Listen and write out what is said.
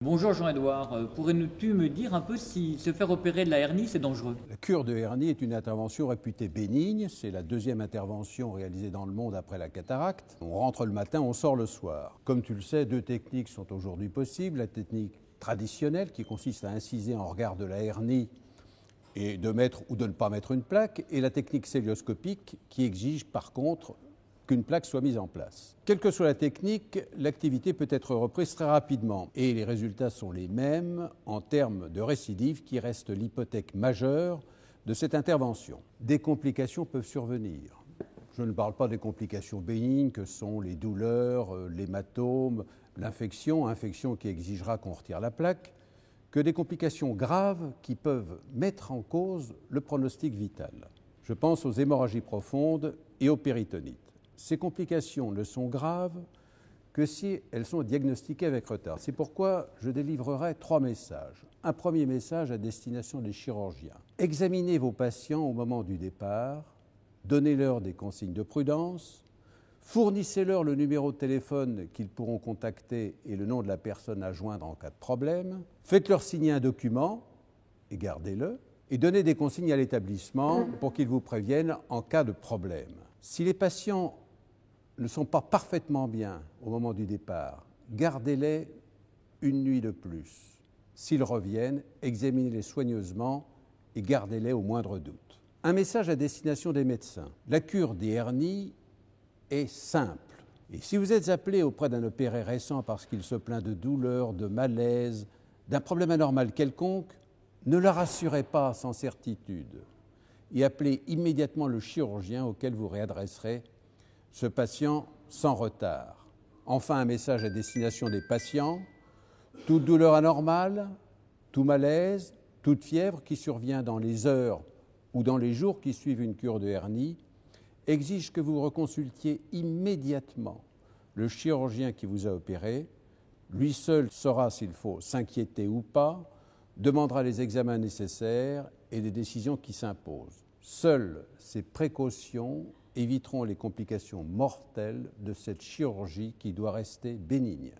Bonjour Jean-Édouard, pourrais-tu me dire un peu si se faire opérer de la hernie c'est dangereux? La cure de hernie est une intervention réputée bénigne. C'est la deuxième intervention réalisée dans le monde après la cataracte. On rentre le matin, on sort le soir. Comme tu le sais, deux techniques sont aujourd'hui possibles. La technique traditionnelle qui consiste à inciser en regard de la hernie et de mettre ou de ne pas mettre une plaque, et la technique cœlioscopique qui exige par contre qu'une plaque soit mise en place. Quelle que soit la technique, l'activité peut être reprise très rapidement et les résultats sont les mêmes en termes de récidive qui reste l'hypothèque majeure de cette intervention. Des complications peuvent survenir. Je ne parle pas des complications bénignes que sont les douleurs, l'hématome, l'infection qui exigera qu'on retire la plaque, que des complications graves qui peuvent mettre en cause le pronostic vital. Je pense aux hémorragies profondes et aux péritonites. Ces complications ne sont graves que si elles sont diagnostiquées avec retard. C'est pourquoi je délivrerai 3 messages. Un premier message à destination des chirurgiens. Examinez vos patients au moment du départ, donnez-leur des consignes de prudence, fournissez-leur le numéro de téléphone qu'ils pourront contacter et le nom de la personne à joindre en cas de problème, faites-leur signer un document et gardez-le, et donnez des consignes à l'établissement pour qu'ils vous préviennent en cas de problème. Si les patients ne sont pas parfaitement bien au moment du départ, gardez-les une nuit de plus. S'ils reviennent, examinez-les soigneusement et gardez-les au moindre doute. Un message à destination des médecins. La cure des hernies est simple. Et si vous êtes appelé auprès d'un opéré récent parce qu'il se plaint de douleurs, de malaise, d'un problème anormal quelconque, ne le rassurez pas sans certitude et appelez immédiatement le chirurgien auquel vous réadresserez ce patient sans retard. Enfin, un message à destination des patients. Toute douleur anormale, tout malaise, toute fièvre qui survient dans les heures ou dans les jours qui suivent une cure de hernie exige que vous reconsultiez immédiatement le chirurgien qui vous a opéré. Lui seul saura s'il faut s'inquiéter ou pas, demandera les examens nécessaires et les décisions qui s'imposent. Seules ces précautions éviteront les complications mortelles de cette chirurgie qui doit rester bénigne.